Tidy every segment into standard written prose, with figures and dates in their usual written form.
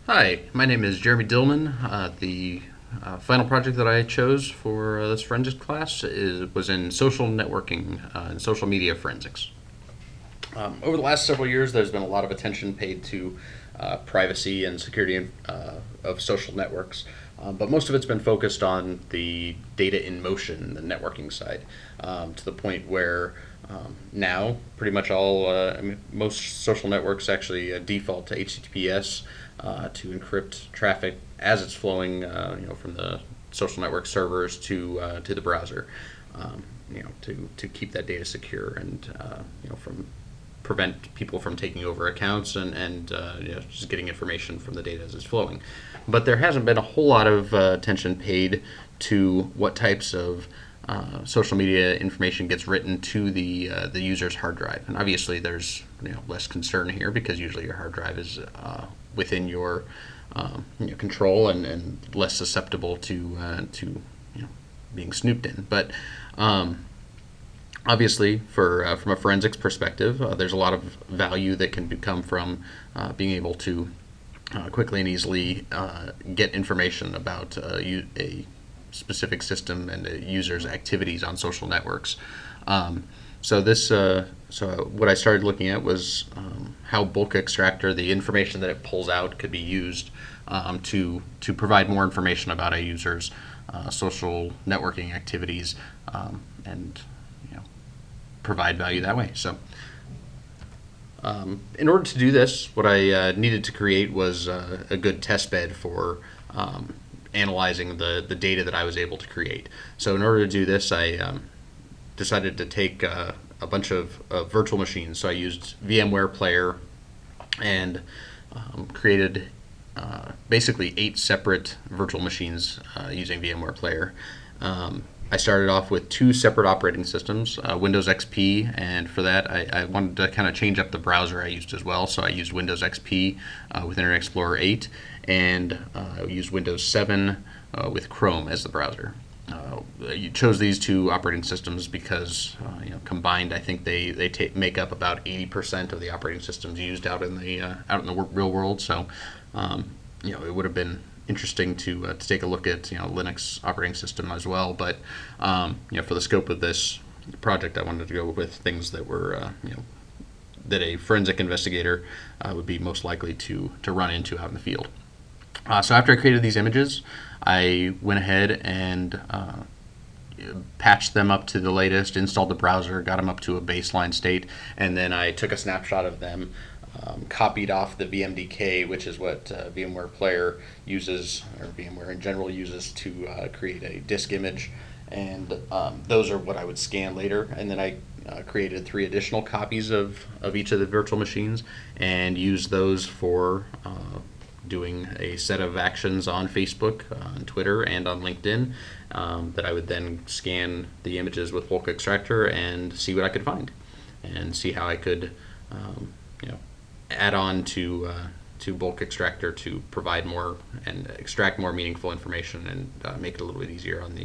Hi, my name is Jeremy Dillman. The final project that I chose for this forensics class was in social networking and social media forensics. Over the last several years, there's been a lot of attention paid to privacy and security of social networks, but most of it's been focused on the data in motion, the networking side, to the point where now pretty much most social networks actually default to HTTPS to encrypt traffic as it's flowing, from the social network servers to the browser, to keep that data secure and from prevent people from taking over accounts and just getting information from the data as it's flowing. But there hasn't been a whole lot of attention paid to what types of social media information gets written to the user's hard drive. And obviously, there's less concern here because usually your hard drive is within your control and less susceptible to being snooped in. But obviously, from a forensics perspective, there's a lot of value that can come from being able to quickly and easily get information about a specific system and a user's activities on social networks. So what I started looking at was how bulk extractor, the information that it pulls out, could be used to provide more information about a user's social networking activities and provide value that way. So, in order to do this, what I needed to create was a good test bed for analyzing the data that I was able to create. So, in order to do this, I decided to take a bunch of virtual machines. So, I used VMware Player and created basically 8 separate virtual machines using VMware Player. I started off with 2 separate operating systems, Windows XP, and for that I wanted to kind of change up the browser I used as well. So I used Windows XP with Internet Explorer 8, and I used Windows 7 with Chrome as the browser. You chose these 2 operating systems because combined, I think they make up about 80% of the operating systems used out in the real world. So it would have been interesting to take a look at Linux operating system as well, but for the scope of this project, I wanted to go with things that were that a forensic investigator would be most likely to run into out in the field. So after I created these images, I went ahead and patched them up to the latest, installed the browser, got them up to a baseline state, and then I took a snapshot of them, copied off the VMDK, which is what VMware Player uses, or VMware in general uses to create a disk image, and those are what I would scan later. And then I created 3 additional copies of each of the virtual machines and used those for doing a set of actions on Facebook, on Twitter, and on LinkedIn that I would then scan the images with bulk extractor and see what I could find, and see how I could add on to bulk extractor to provide more and extract more meaningful information and make it a little bit easier on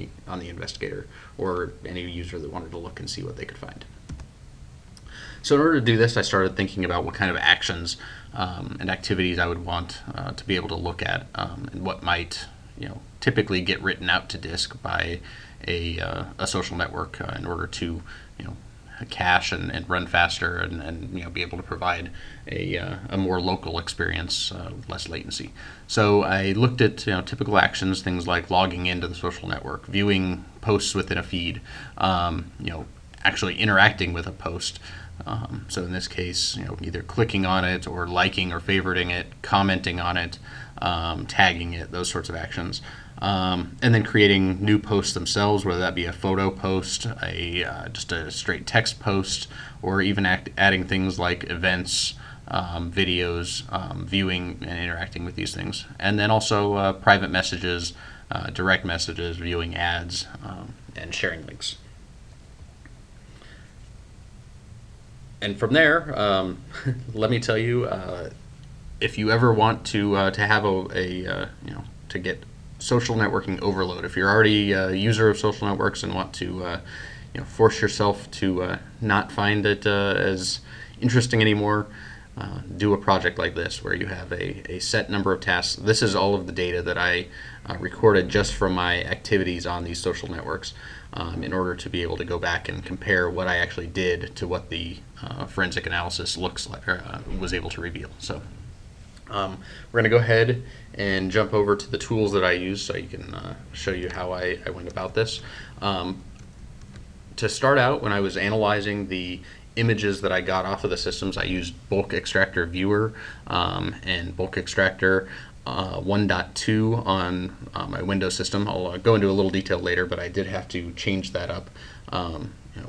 the investigator or any user that wanted to look and see what they could find. So in order to do this, I started thinking about what kind of actions and activities I would want to be able to look at, and what might typically get written out to disk by a social network in order to cache and run faster and be able to provide a more local experience with less latency. So I looked at typical actions, things like logging into the social network, viewing posts within a feed, actually interacting with a post. So in this case, either clicking on it or liking or favoriting it, commenting on it, tagging it, those sorts of actions. And then creating new posts themselves, whether that be a photo post, just a straight text post, or even adding things like events, videos, viewing and interacting with these things. And then also private messages, direct messages, viewing ads, and sharing links. And from there, let me tell you, if you ever want to have to get social networking overload, if you're already a user of social networks and want to force yourself to not find it as interesting anymore, do a project like this where you have a set number of tasks. This is all of the data that I recorded just from my activities on these social networks, in order to be able to go back and compare what I actually did to what the forensic analysis looks like, or was able to reveal. So we're going to go ahead and jump over to the tools that I use so you can show you how I went about this. To start out, when I was analyzing the images that I got off of the systems, I used Bulk Extractor Viewer and Bulk Extractor 1.2 on my Windows system. I'll go into a little detail later, but I did have to change that up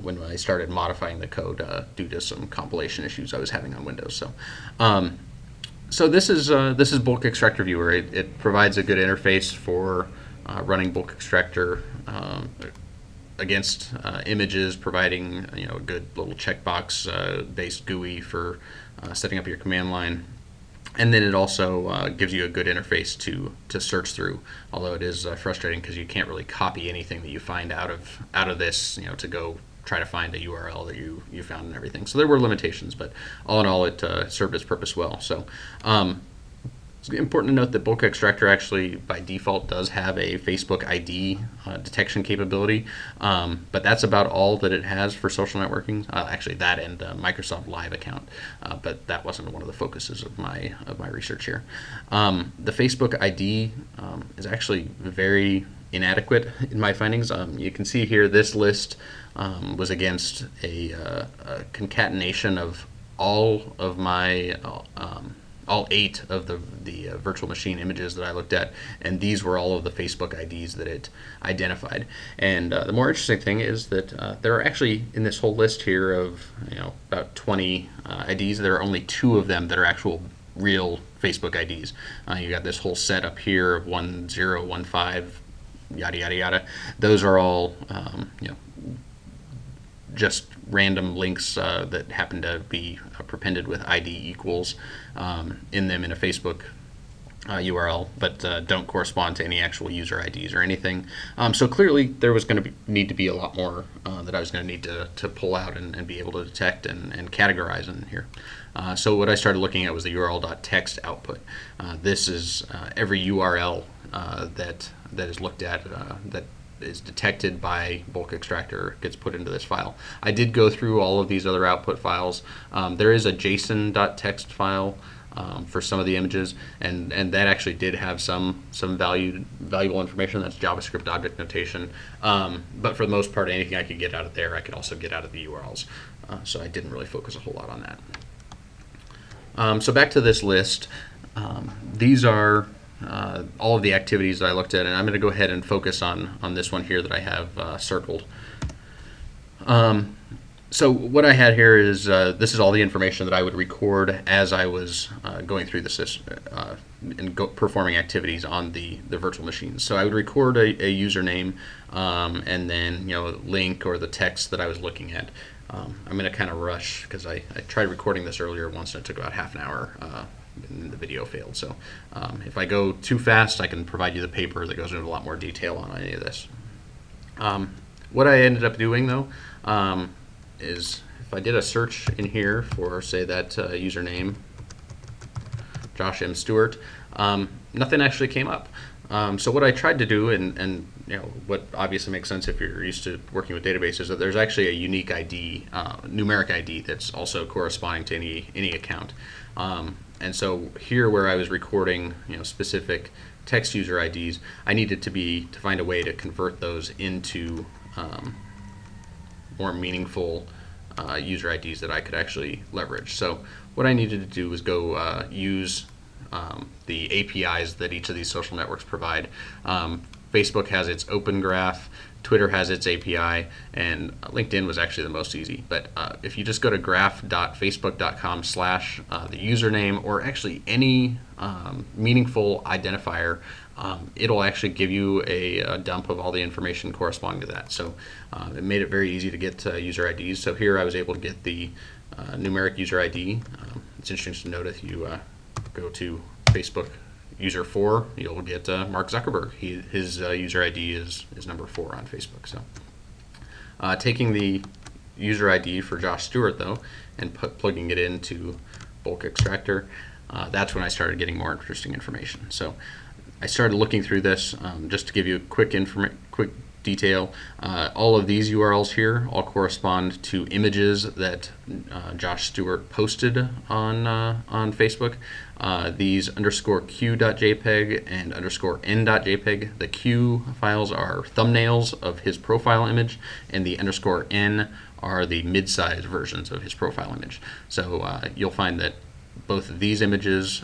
when I started modifying the code due to some compilation issues I was having on Windows. So this is Bulk Extractor Viewer. It provides a good interface for running Bulk Extractor against images, providing a good little checkbox based GUI for setting up your command line. And then it also gives you a good interface to search through, although it is frustrating because you can't really copy anything that you find out of this, to go try to find a URL that you found and everything. So there were limitations, but all in all, it served its purpose well. So it's important to note that Bulk Extractor actually, by default, does have a Facebook ID detection capability, but that's about all that it has for social networking. Actually, that and Microsoft Live account, but that wasn't one of the focuses of my research here. The Facebook ID is actually very inadequate in my findings. You can see here this list was against a concatenation of all of my all 8 of the virtual machine images that I looked at, and these were all of the Facebook IDs that it identified. And the more interesting thing is that there are actually, in this whole list here of about 20 IDs, there are only 2 of them that are actual real Facebook IDs. You got this whole set up here of 1015, yada yada yada. Those are all just random links that happen to be prepended with ID equals in them in a Facebook URL, but don't correspond to any actual user IDs or anything. So clearly there was going to need to be a lot more that I was going to need to pull out and be able to detect and categorize in here. So what I started looking at was the URL.text output. This is every URL that is looked at that is detected by Bulk Extractor gets put into this file. I did go through all of these other output files. There is a JSON.txt file for some of the images, and that actually did have some valuable information. That's JavaScript object notation. But for the most part, anything I could get out of there, I could also get out of the URLs. So I didn't really focus a whole lot on that. So back to this list. These are all of the activities that I looked at, and I'm going to go ahead and focus on this one here that I have circled. So what I had here is this is all the information that I would record as I was going through the system and performing activities on the virtual machines. So I would record a username and then link or the text that I was looking at. I'm going to kind of rush because I tried recording this earlier once and it took about half an hour. And the video failed. So if I go too fast, I can provide you the paper that goes into a lot more detail on any of this. What I ended up doing though is if I did a search in here for, say, that username, Josh M. Stewart, nothing actually came up. So what I tried to do, and what obviously makes sense if you're used to working with databases, is that there's actually a unique ID, numeric ID that's also corresponding to any account. And so here, where I was recording, specific text user IDs, I needed to find a way to convert those into more meaningful user IDs that I could actually leverage. So what I needed to do was go use the APIs that each of these social networks provide. Facebook has its Open Graph, Twitter has its API, and LinkedIn was actually the most easy. But if you just go to graph.facebook.com/ the username, or actually any meaningful identifier, it'll actually give you a dump of all the information corresponding to that. So it made it very easy to get user IDs. So here I was able to get the numeric user ID. It's interesting to note if you go to Facebook user 4, you'll get Mark Zuckerberg. His user ID is number 4 on Facebook. So taking the user ID for Josh Stewart though and plugging it into bulk extractor, that's when I started getting more interesting information. So I started looking through this. Just to give you a quick detail, all of these URLs here all correspond to images that Josh Stewart posted on Facebook. These _q.jpg and _n.jpg, the q files are thumbnails of his profile image, and the _n are the mid-size versions of his profile image. So you'll find that both of these images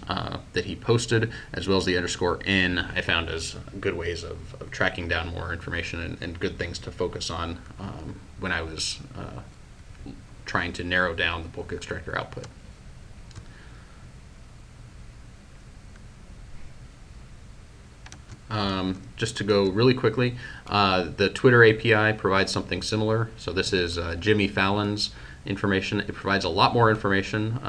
that he posted, as well as the _n, I found as good ways of tracking down more information and good things to focus on when I was trying to narrow down the bulk extractor output. Just to go really quickly, the Twitter API provides something similar. So this is Jimmy Fallon's information. It provides a lot more information,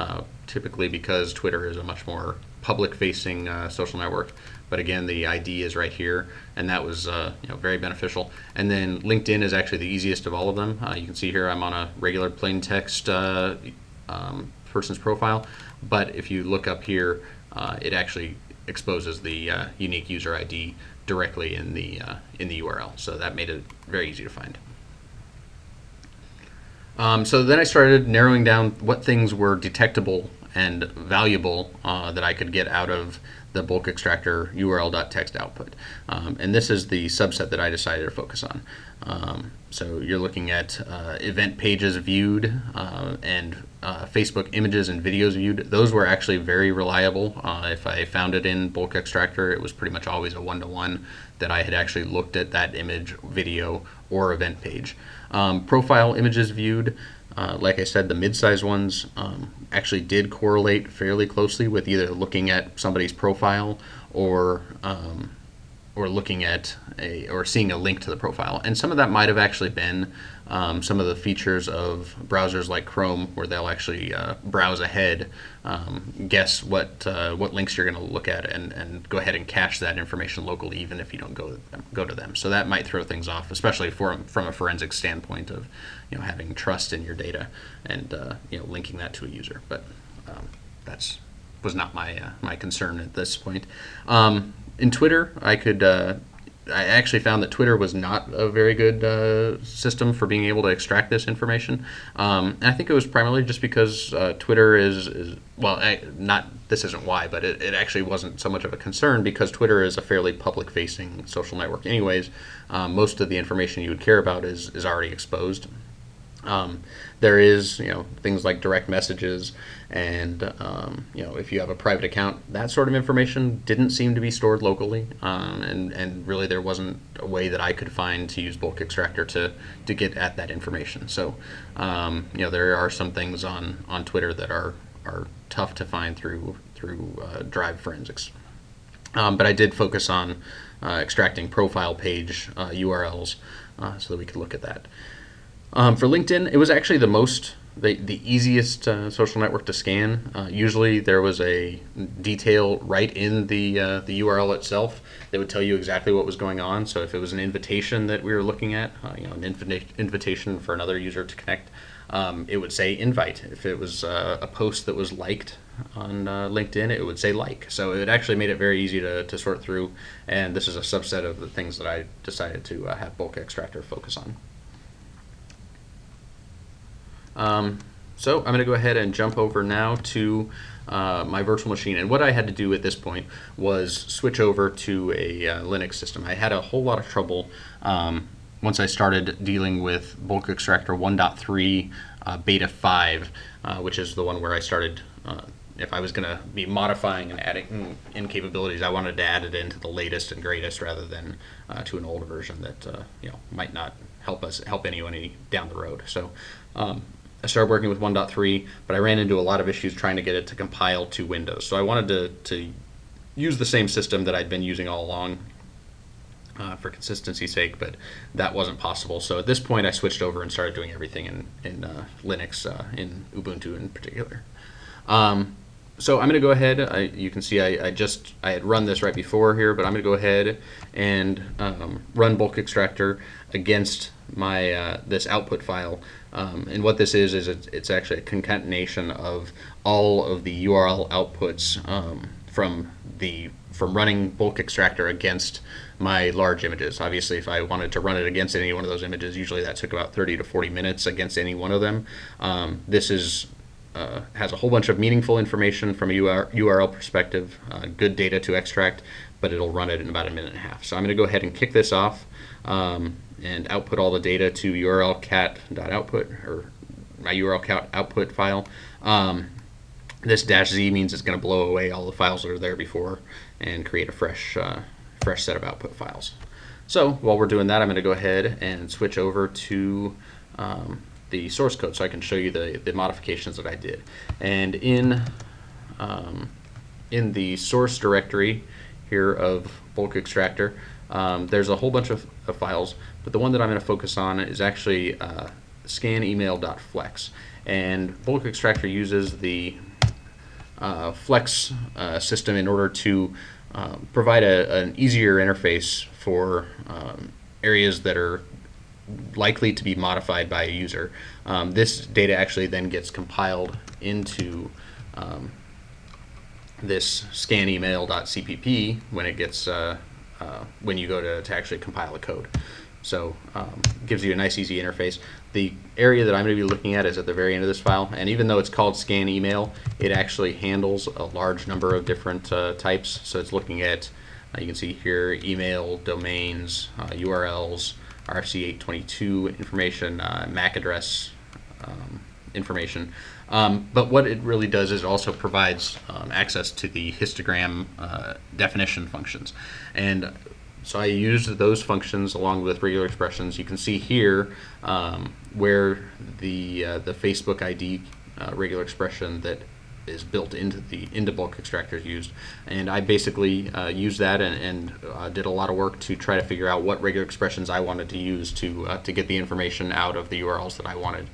typically because Twitter is a much more public-facing social network. But again, the ID is right here, and that was very beneficial. And then LinkedIn is actually the easiest of all of them. You can see here I'm on a regular plain text person's profile, but if you look up here, it actually exposes the unique user ID directly in the URL. So that made it very easy to find. So then I started narrowing down what things were detectable and valuable that I could get out of the bulk extractor URL.text output. And this is the subset that I decided to focus on. So you're looking at event pages viewed and Facebook images and videos viewed. Those were actually very reliable. If I found it in bulk extractor, it was pretty much always a one-to-one that I had actually looked at that image, video, or event page. Profile images viewed, like I said, the mid-size ones actually did correlate fairly closely with either looking at somebody's profile or looking at or seeing a link to the profile. And some of that might have actually been some of the features of browsers like Chrome, where they'll actually browse ahead, guess what links you're going to look at, and go ahead and cache that information locally, even if you don't go to them. So that might throw things off, especially from a forensic standpoint of having trust in your data and linking that to a user. But that's was not my concern at this point. In Twitter, I actually found that Twitter was not a very good system for being able to extract this information. And I think it was primarily just because Twitter is well, this isn't why, but it actually wasn't so much of a concern because Twitter is a fairly public-facing social network anyways. Most of the information you would care about is already exposed. There is, things like direct messages, and if you have a private account, that sort of information didn't seem to be stored locally, and really there wasn't a way that I could find to use bulk extractor to get at that information. So there are some things on Twitter that are tough to find through Drive forensics. But I did focus on extracting profile page URLs so that we could look at that. For LinkedIn, it was actually the easiest social network to scan. Usually there was a detail right in the URL itself that would tell you exactly what was going on. So if it was an invitation that we were looking at, an invitation for another user to connect, it would say invite. If it was a post that was liked on LinkedIn, it would say like. So it actually made it very easy to sort through, and this is a subset of the things that I decided to have bulk extractor focus on. So I'm going to go ahead and jump over now to my virtual machine. And what I had to do at this point was switch over to a Linux system. I had a whole lot of trouble once I started dealing with bulk extractor 1.3 beta 5, which is the one where I started, if I was going to be modifying and adding in capabilities, I wanted to add it into the latest and greatest rather than to an older version that might not help anyone down the road. So I started working with 1.3, but I ran into a lot of issues trying to get it to compile to Windows. So I wanted to use the same system that I'd been using all along for consistency's sake, but that wasn't possible. So at this point, I switched over and started doing everything in Linux, in Ubuntu in particular. So I'm going to go ahead. You can see I had run this right before here, but I'm going to go ahead and run bulk extractor against my this output file. And what this is it's actually a concatenation of all of the URL outputs from running bulk extractor against my large images. Obviously, if I wanted to run it against any one of those images, usually that took about 30 to 40 minutes against any one of them. This has a whole bunch of meaningful information from a URL perspective, good data to extract, but it'll run it in about a minute and a half. So I'm going to go ahead and kick this off and output all the data to urlcat.output, or my urlcat output file. This -z means it's going to blow away all the files that are there before and create a fresh set of output files. So while we're doing that, I'm going to go ahead and switch over to the source code so I can show you the modifications that I did. And in the source directory here of bulk extractor, there's a whole bunch of files, but the one that I'm going to focus on is actually scanemail.flex. And bulk extractor uses the Flex system in order to provide an easier interface for areas that are likely to be modified by a user. This data actually then gets compiled into this scanemail.cpp when it gets when you go to actually compile a code. So gives you a nice easy interface. The area that I'm going to be looking at is at the very end of this file, and even though it's called scan email, it actually handles a large number of different types. So it's looking at, you can see here, email, domains, URLs, RFC822 information, MAC address information. But what it really does is also provides access to the histogram definition functions. And so I used those functions along with regular expressions. You can see here where the Facebook ID regular expression that is built into bulk extractor is used, and I basically used that and did a lot of work to try to figure out what regular expressions I wanted to use to get the information out of the URLs that I wanted.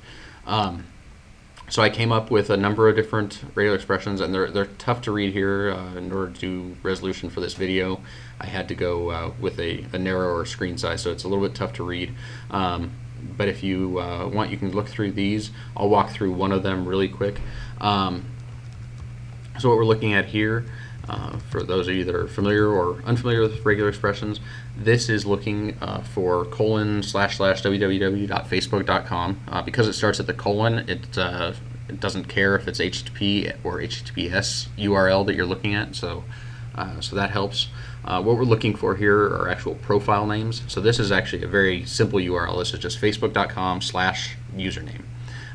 So I came up with a number of different regular expressions, and they're tough to read here. In order to do resolution for this video, I had to go with a narrower screen size, so it's a little bit tough to read. But if you want, you can look through these. I'll walk through one of them really quick. So what we're looking at here, for those of you that are familiar or unfamiliar with regular expressions, this is looking for ://www.facebook.com. Because it starts at the colon, it doesn't care if it's HTTP or HTTPS URL that you're looking at, so that helps. What we're looking for here are actual profile names. So this is actually a very simple URL. This is just facebook.com/username.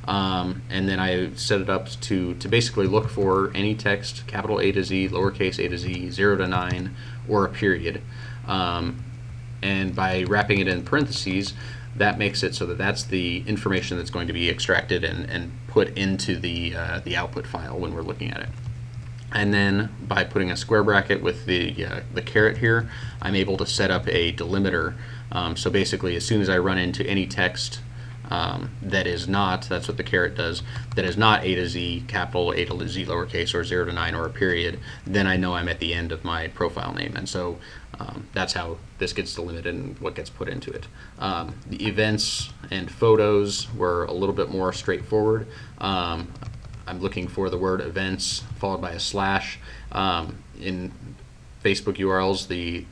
And then I set it up to basically look for any text, capital A to Z, lowercase a to Z, 0 to 9, or a period. And by wrapping it in parentheses, that makes it so that that's the information that's going to be extracted and put into the output file when we're looking at it. And then by putting a square bracket with the caret here, I'm able to set up a delimiter. So basically, as soon as I run into any text that is not, that's what the caret does, that is not A to Z, capital A to Z, lowercase, or 0 to 9, or a period, then I know I'm at the end of my profile name. And so that's how this gets delimited and what gets put into it. The events and photos were a little bit more straightforward. I'm looking for the word events followed by a slash. In Facebook URLs, the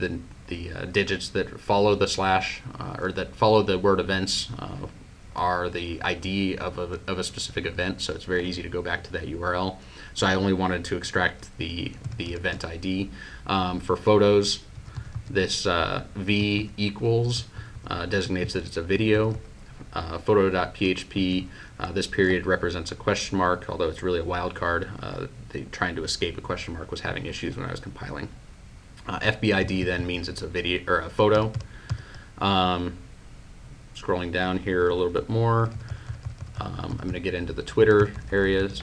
digits that follow the slash or that follow the word events are the ID of a specific event, so it's very easy to go back to that URL. So I only wanted to extract the event ID. For photos, this V equals designates that it's a video. Photo.php, this period represents a question mark, although it's really a wildcard. Trying to escape a question mark was having issues when I was compiling. FBID then means it's a video or a photo. Scrolling down here a little bit more, I'm going to get into the Twitter areas.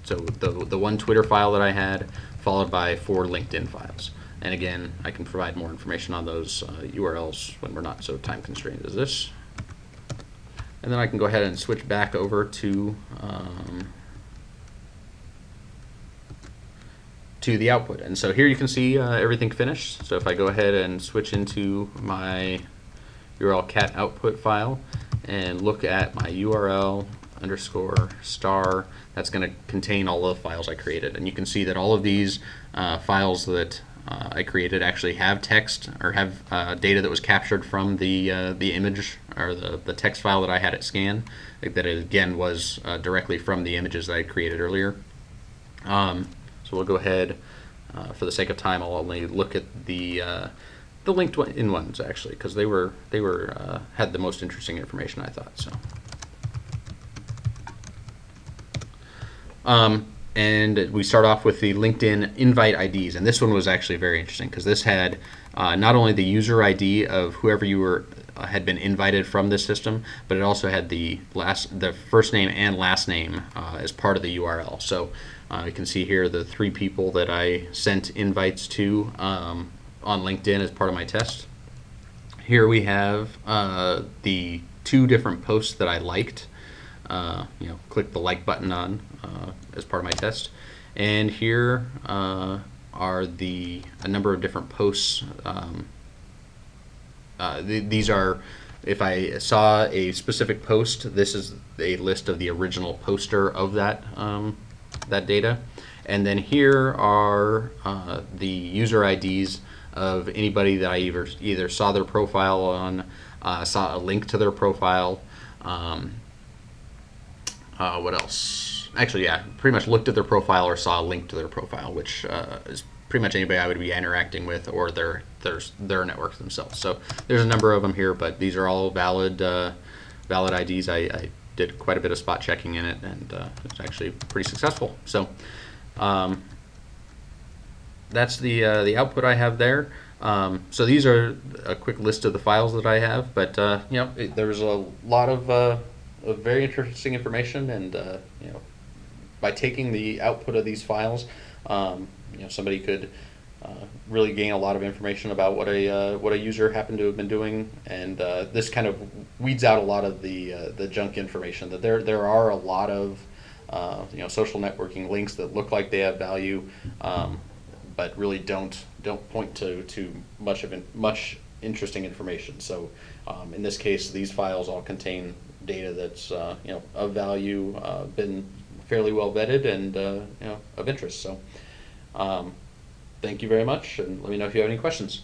So the one Twitter file that I had, followed by 4 LinkedIn files. And again, I can provide more information on those URLs when we're not so time constrained as this. And then I can go ahead and switch back over to to the output. And so here you can see everything finished. So if I go ahead and switch into my URL cat output file and look at my URL underscore star, that's going to contain all of the files I created. And you can see that all of these files that I created actually have text or have data that was captured from the image or the text file that I had it scan. Like that, it again was directly from the images that I created earlier. So we'll go ahead, for the sake of time, I'll only look at the linked in ones actually, because they were had the most interesting information, I thought. So. And we start off with the LinkedIn invite IDs, and this one was actually very interesting because this had not only the user ID of whoever you were had been invited from this system, but it also had the first name and last name as part of the URL. So you can see here the 3 people that I sent invites to on LinkedIn as part of my test. Here we have the 2 different posts that I liked. Click the like button on as part of my test, and here are a number of different posts. These are, if I saw a specific post, this is a list of the original poster of that that data, and then here are the user IDs of anybody that I either saw their profile on, saw a link to their profile. What else? Actually, yeah, pretty much looked at their profile or saw a link to their profile, which is pretty much anybody I would be interacting with or their networks themselves. So there's a number of them here, but these are all valid IDs. I did quite a bit of spot checking in it, and it's actually pretty successful. So that's the output I have there. So these are a quick list of the files that I have, but there's a lot of very interesting information, and by taking the output of these files, somebody could really gain a lot of information about what a user happened to have been doing, and this kind of weeds out a lot of the junk information. That there are a lot of social networking links that look like they have value, but really don't point to much interesting information. So in this case, these files all contain data that's of value, been fairly well vetted, and of interest. So thank you very much, and let me know if you have any questions.